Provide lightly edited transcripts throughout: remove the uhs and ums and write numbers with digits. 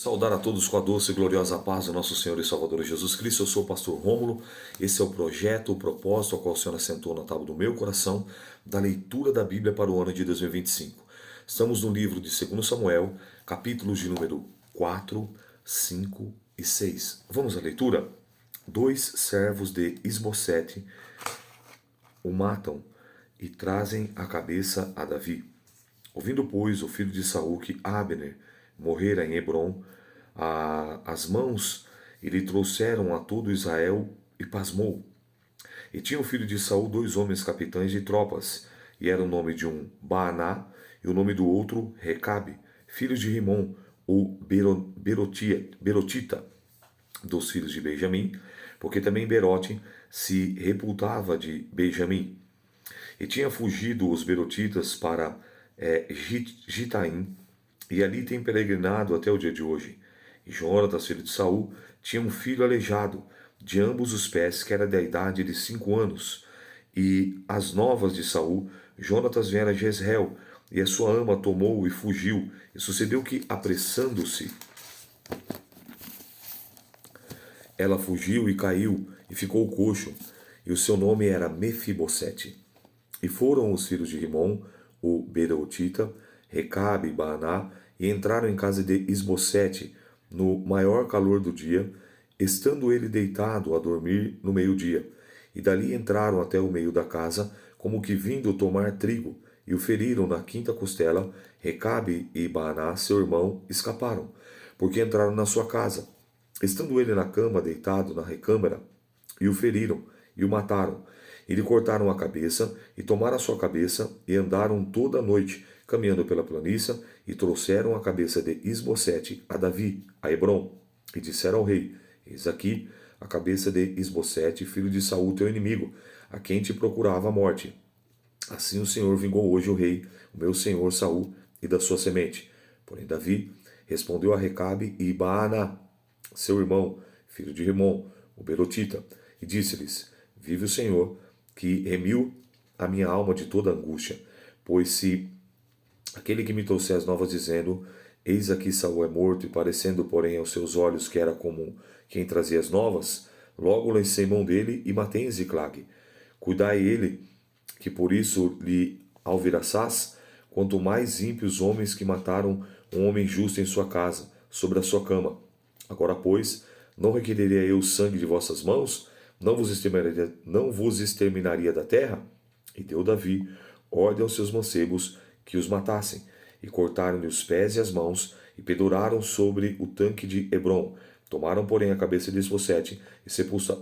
Saudar a todos com a doce e gloriosa paz do nosso Senhor e Salvador Jesus Cristo. Eu sou o pastor Rômulo. Esse é o projeto, o propósito ao qual o Senhor assentou na tábua do meu coração da leitura da Bíblia para o ano de 2025. Estamos no livro de 2 Samuel, capítulos de número 4, 5 e 6. Vamos à leitura? 2 servos de Isbosete o matam e trazem a cabeça a Davi. Ouvindo, pois, o filho de Saul que Abner morrera em Hebrom, as mãos e lhe trouxeram a todo Israel e pasmou. E tinha o filho de Saul 2 homens capitães de tropas, e era o nome de um Baaná e o nome do outro Recabe, filho de Rimom, o Berotita, dos filhos de Benjamim, porque também Berote se reputava de Benjamim. E tinha fugido os Berotitas para Gitaim, e ali tem peregrinado até o dia de hoje. E Jonatas, filho de Saul, tinha um filho aleijado de ambos os pés, que era da idade de 5 anos. E as novas de Saul, Jonatas viera a Jezreel, e a sua ama tomou-o e fugiu. E sucedeu que, apressando-se, ela fugiu e caiu, e ficou coxo, e o seu nome era Mefibosete. E foram os filhos de Rimom, o Berotita, Recabe e Baaná, e entraram em casa de Isbosete, no maior calor do dia, estando ele deitado a dormir no meio-dia. E dali entraram até o meio da casa, como que vindo tomar trigo, e o feriram na quinta costela. Recabe e Baaná, seu irmão, escaparam, porque entraram na sua casa. Estando ele na cama, deitado na recâmara, e o feriram, e o mataram. E lhe cortaram a cabeça, e tomaram a sua cabeça, e andaram toda a noite, caminhando pela planície, e trouxeram a cabeça de Isbosete a Davi, a Hebrom, e disseram ao rei: Eis aqui a cabeça de Isbosete, filho de Saul, teu inimigo, a quem te procurava a morte. Assim o Senhor vingou hoje o rei, o meu senhor Saul, e da sua semente. Porém Davi respondeu a Recabe e Baaná, seu irmão, filho de Rimom, o Berotita, e disse-lhes: Vive o Senhor, que remiu a minha alma de toda angústia, pois se aquele que me trouxe as novas dizendo: Eis aqui Saul é morto, e parecendo, porém, aos seus olhos que era como quem trazia as novas, logo lancei mão dele e matei em Ziclag. Cuidai ele, que por isso lhe alviraçás, quanto mais ímpios homens que mataram um homem justo em sua casa, sobre a sua cama. Agora, pois, não requereria eu o sangue de vossas mãos? Não vos exterminaria da terra? E deu Davi ordem aos seus mancebos que os matassem, e cortaram-lhe os pés e as mãos, e penduraram sobre o tanque de Hebrom. Tomaram, porém, a cabeça de Esbocete e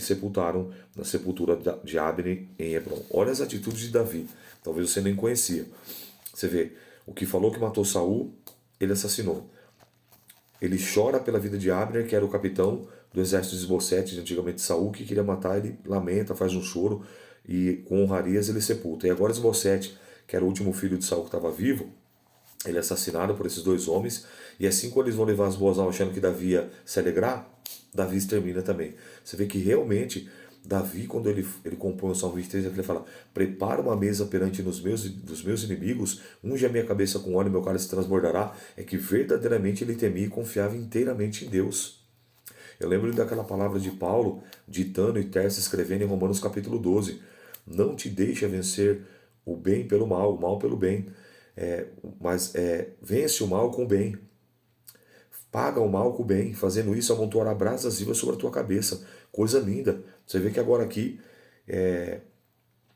sepultaram na sepultura de Abner em Hebrom. Olha as atitudes de Davi. Talvez você nem conhecia. Você vê, o que falou que matou Saul, ele assassinou. Ele chora pela vida de Abner, que era o capitão do exército de Esbocete, de antigamente Saul, que queria matar. Ele lamenta, faz um choro, e com honrarias ele sepulta. E agora Esbocete, que era o último filho de Saul que estava vivo, ele é assassinado por esses 2 homens, e assim quando eles vão levar as boas almas achando que Davi ia se alegrar, Davi extermina também. Você vê que realmente Davi, quando ele compõe o Salmo 23, ele fala: Prepara uma mesa perante dos meus inimigos, unge a minha cabeça com óleo e meu cálice transbordará. É que verdadeiramente ele temia e confiava inteiramente em Deus. Eu lembro daquela palavra de Paulo, ditando e Tércio escrevendo em Romanos capítulo 12: Não te deixa vencer o bem pelo mal, o mal pelo bem. Mas vence o mal com o bem. Paga o mal com o bem. Fazendo isso, amontoará brasas vivas sobre a tua cabeça. Coisa linda. Você vê que agora aqui,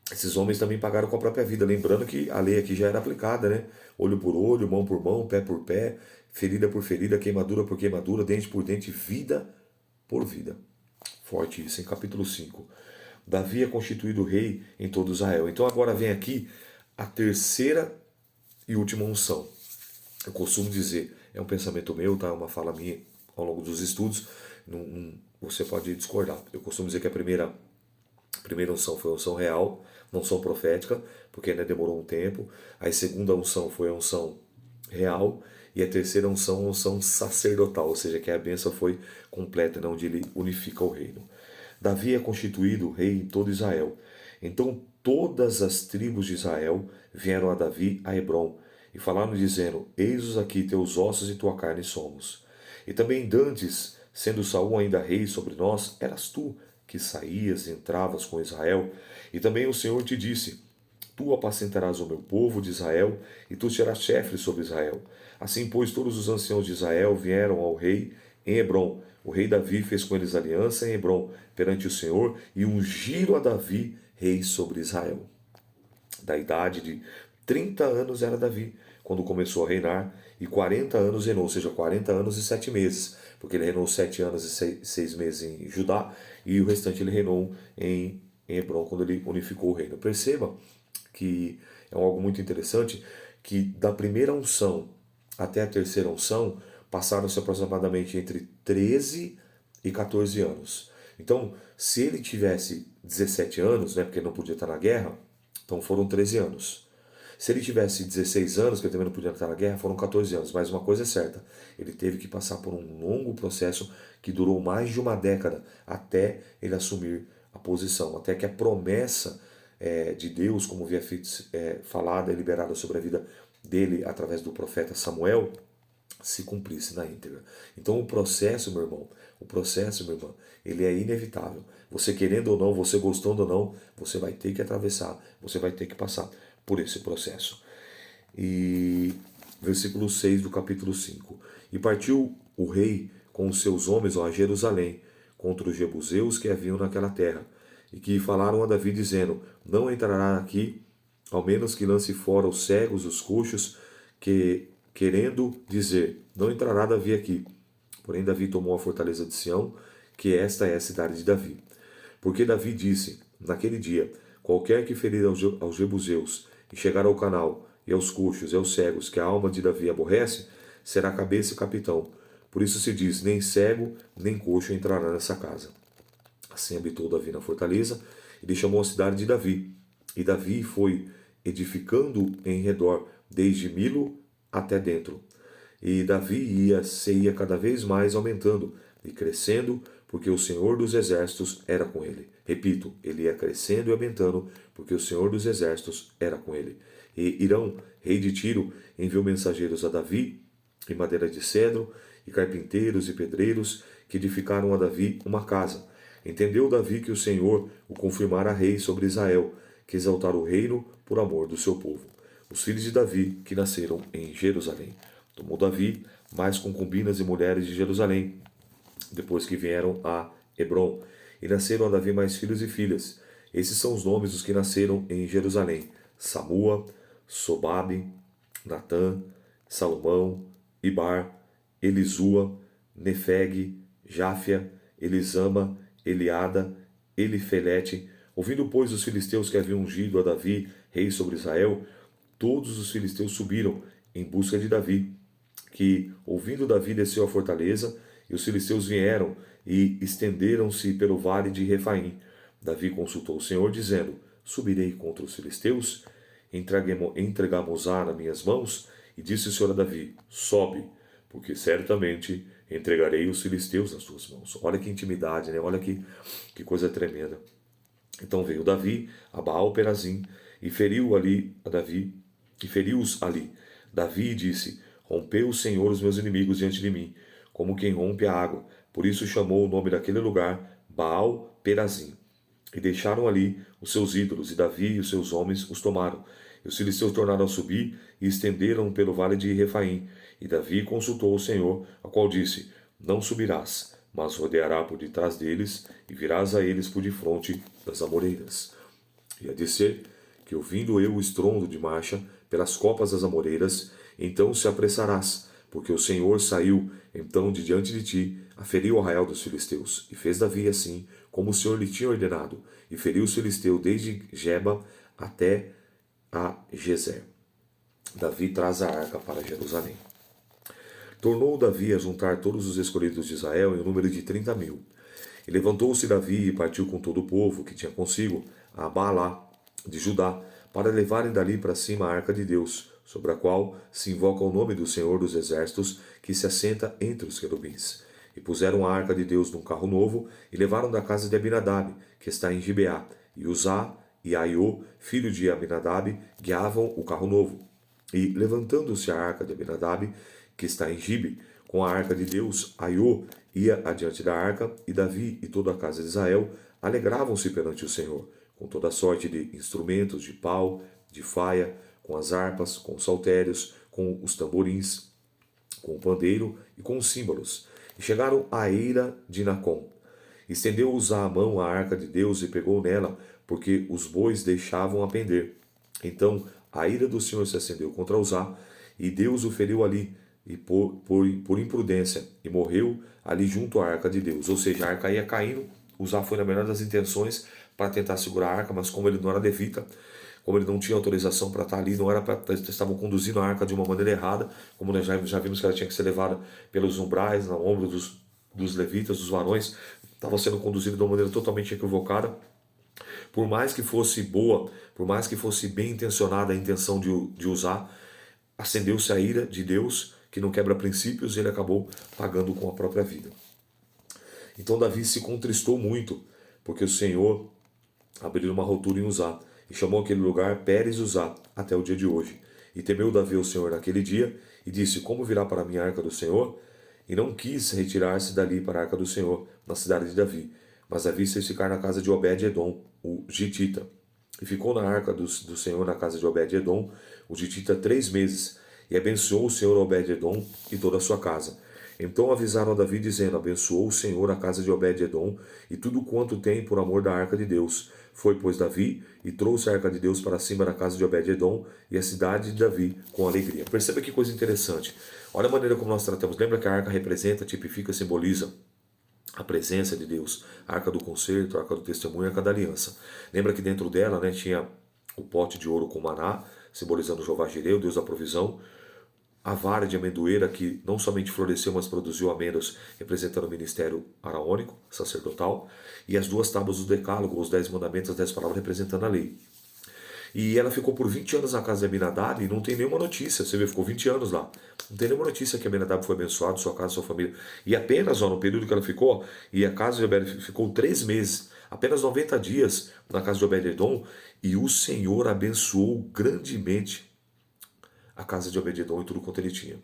esses homens também pagaram com a própria vida. Lembrando que a lei aqui já era aplicada, né? Olho por olho, mão por mão, pé por pé, ferida por ferida, queimadura por queimadura, dente por dente, vida por vida. Forte isso, em capítulo 5. Davi é constituído rei em todo Israel. Então agora vem aqui a terceira e última unção. Eu costumo dizer, é um pensamento meu, tá? Uma fala minha ao longo dos estudos, você pode discordar. Eu costumo dizer que a primeira unção foi a unção real, não unção profética, porque ainda demorou um tempo. A segunda unção foi a unção real, e a terceira unção é a unção sacerdotal, ou seja, que a bênção foi completa, né, onde ele unifica o reino. Davi é constituído rei em todo Israel. Então todas as tribos de Israel vieram a Davi a Hebrom, e falaram dizendo: Eis-os aqui, teus ossos e tua carne somos. E também dantes, sendo Saul ainda rei sobre nós, eras tu que saías e entravas com Israel. E também o Senhor te disse: Tu apacentarás o meu povo de Israel, e tu serás chefe sobre Israel. Assim, pois, todos os anciãos de Israel vieram ao rei em Hebrom. O rei Davi fez com eles aliança em Hebrom, perante o Senhor, e ungiram a Davi rei sobre Israel. Da idade de 30 anos era Davi, quando começou a reinar, e 40 anos reinou, ou seja, 40 anos e 7 meses, porque ele reinou 7 anos e 6 meses em Judá, e o restante ele reinou em Hebrom, quando ele unificou o reino. Perceba que é algo muito interessante, que da primeira unção até a terceira unção, passaram-se aproximadamente entre 13 e 14 anos. Então, se ele tivesse 17 anos, né, porque ele não podia estar na guerra, então foram 13 anos. Se ele tivesse 16 anos, que ele também não podia estar na guerra, foram 14 anos. Mas uma coisa é certa, ele teve que passar por um longo processo que durou mais de uma década até ele assumir a posição, até que a promessa de Deus, como havia falada e liberada sobre a vida dele através do profeta Samuel, se cumprisse na íntegra. Então o processo, meu irmão, minha irmã, ele é inevitável. Você querendo ou não, você gostando ou não, você vai ter que atravessar, você vai ter que passar por esse processo. E versículo 6 do capítulo 5. E partiu o rei com os seus homens a Jerusalém contra os jebuseus que haviam naquela terra, e que falaram a Davi dizendo: Não entrará aqui, ao menos que lance fora os cegos, os coxos, que querendo dizer: Não entrará Davi aqui. Porém Davi tomou a fortaleza de Sião, que esta é a cidade de Davi. Porque Davi disse, naquele dia: Qualquer que ferir aos jebuseus e chegar ao canal, e aos coxos e aos cegos, que a alma de Davi aborrece, será cabeça e capitão. Por isso se diz: Nem cego, nem coxo entrará nessa casa. Assim habitou Davi na fortaleza, e lhe chamou a cidade de Davi. E Davi foi edificando em redor, desde Milo até dentro. E Davi ia cada vez mais aumentando e crescendo, porque o Senhor dos Exércitos era com ele. Repito, ele ia crescendo e aumentando, porque o Senhor dos Exércitos era com ele. E Irão, rei de Tiro, enviou mensageiros a Davi, em madeira de cedro, e carpinteiros e pedreiros, que edificaram a Davi uma casa. Entendeu Davi que o Senhor o confirmara rei sobre Israel, que exaltara o reino por amor do seu povo. Os filhos de Davi, que nasceram em Jerusalém. Tomou Davi mais concubinas e mulheres de Jerusalém, depois que vieram a Hebrom, e nasceram a Davi mais filhos e filhas. Esses são os nomes dos que nasceram em Jerusalém: Samua, Sobabe, Natã, Salomão, Ibar, Elisua, Nefeg, Jáfia, Elisama, Eliada, Elifelete. Ouvindo, pois, os filisteus que haviam ungido a Davi, rei sobre Israel, todos os filisteus subiram em busca de Davi, que, ouvindo Davi, desceu à fortaleza, e os filisteus vieram e estenderam-se pelo vale de Refaim. Davi consultou o Senhor, dizendo: Subirei contra os filisteus? Entregamos-á nas minhas mãos? E disse o Senhor a Davi: Sobe, porque certamente entregarei os filisteus nas tuas mãos. Olha que intimidade, né? Olha que coisa tremenda. Então veio Davi a Baal-Perazim e feriu ali a Davi, e feriu-os ali. Davi disse: Rompeu o Senhor os meus inimigos diante de mim, como quem rompe a água. Por isso chamou o nome daquele lugar Baal-Perazim. E deixaram ali os seus ídolos, e Davi e os seus homens os tomaram. E os filisteus tornaram a subir e estenderam pelo vale de Refaim. E Davi consultou o Senhor, a qual disse: Não subirás, mas rodeará por detrás deles, e virás a eles por defronte das amoreiras. E a dizer que, ouvindo eu o estrondo de marcha pelas copas das amoreiras, então se apressarás, porque o Senhor saiu então de diante de ti, a ferir o arraial dos filisteus. E fez Davi assim, como o Senhor lhe tinha ordenado, e feriu os filisteus desde Geba até a Gezer. Davi traz a arca para Jerusalém. Tornou Davi a juntar todos os escolhidos de Israel em um número de 30.000. E levantou-se Davi e partiu com todo o povo que tinha consigo a Baalá de Judá, para levarem dali para cima a arca de Deus, sobre a qual se invoca o nome do Senhor dos Exércitos, que se assenta entre os querubins. E puseram a arca de Deus num carro novo, e levaram da casa de Abinadab, que está em Gibeá, e Uzá e Aiô, filho de Abinadab, guiavam o carro novo. E levantando-se a arca de Abinadab, que está em Gibe, com a arca de Deus, Aiô ia adiante da arca, e Davi e toda a casa de Israel alegravam-se perante o Senhor, com toda sorte de instrumentos de pau, de faia, com as harpas, com os saltérios, com os tamborins, com o pandeiro e com os símbolos. E chegaram à eira de Nacon. Estendeu Uzá a mão à arca de Deus e pegou nela, porque os bois deixavam a pender. Então a ira do Senhor se acendeu contra Uzá, e Deus o feriu ali, e por imprudência, e morreu ali junto à arca de Deus. Ou seja, a arca ia caindo, Uzá foi na melhor das intenções para tentar segurar a arca, mas como ele não era levita, como ele não tinha autorização para estar ali, não era para estavam conduzindo a arca de uma maneira errada, como nós já vimos que ela tinha que ser levada pelos umbrais, no ombro dos levitas, dos varões, estava sendo conduzido de uma maneira totalmente equivocada. Por mais que fosse boa, por mais que fosse bem intencionada a intenção de usar, acendeu-se a ira de Deus, que não quebra princípios, e ele acabou pagando com a própria vida. Então Davi se contristou muito, porque o Senhor abriu uma ruptura em Uzá, e chamou aquele lugar Pérez Uzá, até o dia de hoje. E temeu Davi o Senhor naquele dia, e disse: como virá para mim a arca do Senhor? E não quis retirar-se dali para a arca do Senhor, na cidade de Davi. Mas Davi fez ficar na casa de Obed-Edom, o Gitita. E ficou na arca do Senhor na casa de Obed-Edom, o Gitita, 3 meses. E abençoou o Senhor Obed-Edom e toda a sua casa. Então avisaram a Davi, dizendo: abençoou o Senhor a casa de Obed-Edom e tudo quanto tem por amor da arca de Deus. Foi, pois, Davi e trouxe a arca de Deus para cima da casa de Obed-Edom e a cidade de Davi com alegria. Perceba que coisa interessante. Olha a maneira como nós tratamos. Lembra que a arca representa, tipifica, simboliza a presença de Deus. A arca do concerto, a arca do testemunho, a arca da aliança. Lembra que dentro dela, tinha o pote de ouro com maná, simbolizando Jeová Jireh, o Deus da provisão. A vara de amendoeira que não somente floresceu, mas produziu amêndoas, representando o ministério araônico, sacerdotal, e as 2 tábuas do decálogo, os 10 mandamentos, as 10 palavras, representando a lei. E ela ficou por 20 anos na casa de Abinadab e não tem nenhuma notícia. Você vê, ficou 20 anos lá. Não tem nenhuma notícia que Abinadab foi abençoado, sua casa, sua família. E apenas, no período que ela ficou, e a casa de Obed ficou 3 meses, apenas 90 dias na casa de Obed-Edom, e o Senhor abençoou grandemente a casa de Obed-Edom e tudo quanto ele tinha.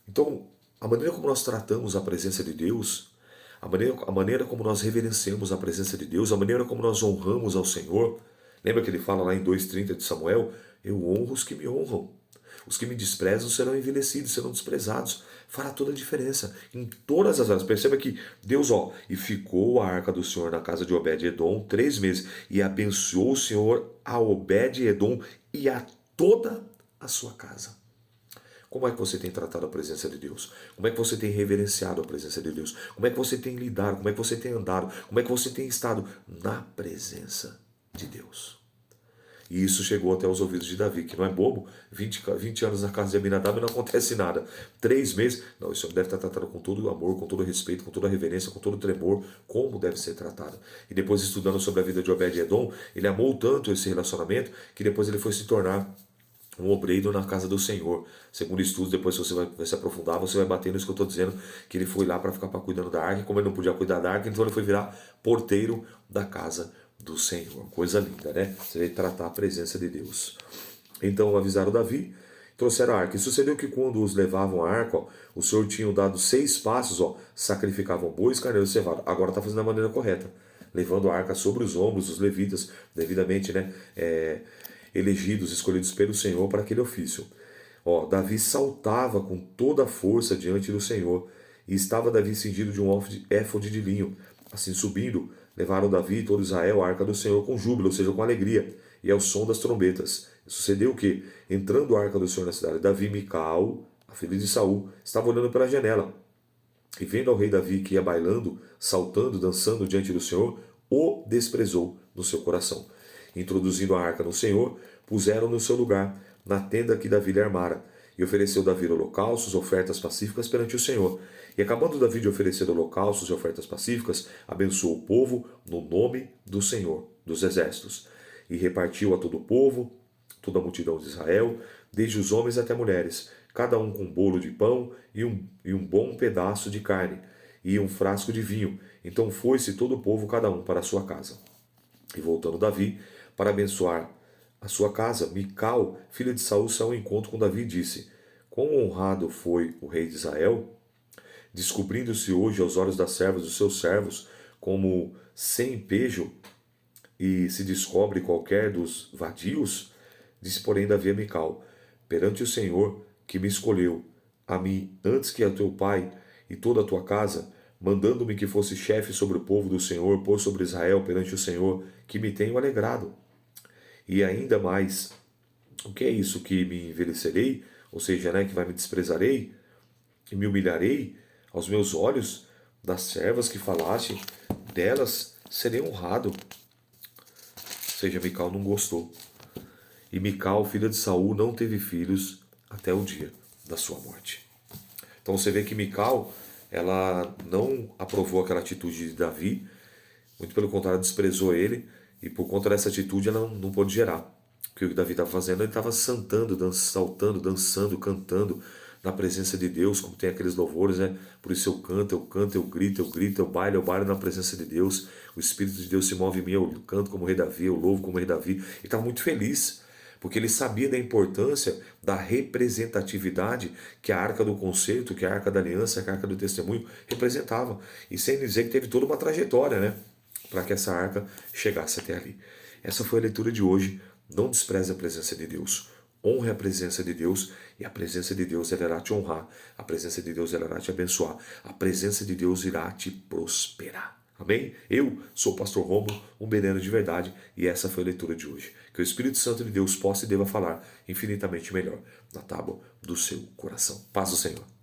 Então, a maneira como nós tratamos a presença de Deus, a maneira como nós reverenciamos a presença de Deus, a maneira como nós honramos ao Senhor. Lembra que ele fala lá em 2,30 de Samuel? Eu honro os que me honram. Os que me desprezam serão envelhecidos, serão desprezados. Fará toda a diferença em todas as áreas. Perceba que Deus, e ficou a arca do Senhor na casa de Obed-Edom 3 meses, e abençoou o Senhor a Obed-Edom e a toda a sua casa. Como é que você tem tratado a presença de Deus? Como é que você tem reverenciado a presença de Deus? Como é que você tem lidado? Como é que você tem andado? Como é que você tem estado na presença de Deus? E isso chegou até os ouvidos de Davi, que não é bobo. 20 anos na casa de Abinadab e não acontece nada. 3 meses. Não, isso deve estar tratado com todo o amor, com todo o respeito, com toda a reverência, com todo o tremor, como deve ser tratado. E depois, estudando sobre a vida de Obed-Edom, ele amou tanto esse relacionamento que depois ele foi se tornar um obreiro na casa do Senhor. Segundo estudos, depois se você vai se aprofundar, você vai bater nisso que eu estou dizendo, que ele foi lá para ficar cuidando da arca, e como ele não podia cuidar da arca, então ele foi virar porteiro da casa do Senhor. Coisa linda, né? Você vai tratar a presença de Deus. Então avisaram Davi, trouxeram a arca. E sucedeu que quando os levavam a arca, o Senhor tinha dado 6 passos, sacrificavam bois, carneiro e cevado. Agora está fazendo da maneira correta, levando a arca sobre os ombros dos levitas, devidamente, elegidos, escolhidos pelo Senhor para aquele ofício. Davi saltava com toda a força diante do Senhor, e estava Davi cingido de um éfode de linho. Assim subindo, levaram Davi e todo Israel a arca do Senhor com júbilo, ou seja, com alegria, e ao som das trombetas. E sucedeu que, entrando a arca do Senhor na cidade de Davi, Micael, a filha de Saul, estava olhando pela janela. E vendo ao rei Davi que ia bailando, saltando, dançando diante do Senhor, o desprezou no seu coração. Introduzindo a arca no Senhor, puseram no seu lugar, na tenda que Davi lhe armara. E ofereceu Davi holocaustos, ofertas pacíficas perante o Senhor. E acabando Davi de oferecer holocaustos e ofertas pacíficas, abençoou o povo no nome do Senhor dos exércitos. E repartiu a todo o povo, toda a multidão de Israel, desde os homens até mulheres, cada um com um bolo de pão e um bom pedaço de carne, e um frasco de vinho. Então foi-se todo o povo, cada um para a sua casa. E voltando Davi, para abençoar a sua casa, Mical, filha de Saul, saiu ao encontro com Davi e disse: Quão honrado foi o rei de Israel, descobrindo-se hoje aos olhos das servas dos seus servos como sem pejo, e se descobre qualquer dos vadios? Disse, porém, Davi a Mical: perante o Senhor que me escolheu, a mim, antes que a teu pai e toda a tua casa, mandando-me que fosse chefe sobre o povo do Senhor, por sobre Israel, perante o Senhor, que me tenho alegrado. E ainda mais, o que é isso que me envelhecerei? Ou seja, né, que vai me desprezarei e me humilharei aos meus olhos das servas que falaste, delas serei honrado. Ou seja, Mical não gostou. E Mical, filha de Saul, não teve filhos até o dia da sua morte. Então você vê que Mical, ela não aprovou aquela atitude de Davi, muito pelo contrário, desprezou ele, e por conta dessa atitude ela não pôde gerar. Porque o que Davi estava fazendo, ele estava saltando, dançando, cantando na presença de Deus, como tem aqueles louvores, né? Por isso eu canto, eu grito, eu bailo na presença de Deus. O Espírito de Deus se move em mim, eu canto como rei Davi, eu louvo como rei Davi. Ele estava muito feliz, porque ele sabia da importância da representatividade que a Arca do Concerto, que a Arca da Aliança, que a Arca do Testemunho representava. E sem dizer que teve toda uma trajetória, né, para que essa arca chegasse até ali. Essa foi a leitura de hoje. Não despreze a presença de Deus. Honre a presença de Deus, e a presença de Deus ela irá te honrar. A presença de Deus ela irá te abençoar. A presença de Deus irá te prosperar. Amém? Eu sou o pastor Rômulo, um bereano de verdade, e essa foi a leitura de hoje. Que o Espírito Santo de Deus possa e deva falar infinitamente melhor na tábua do seu coração. Paz do Senhor.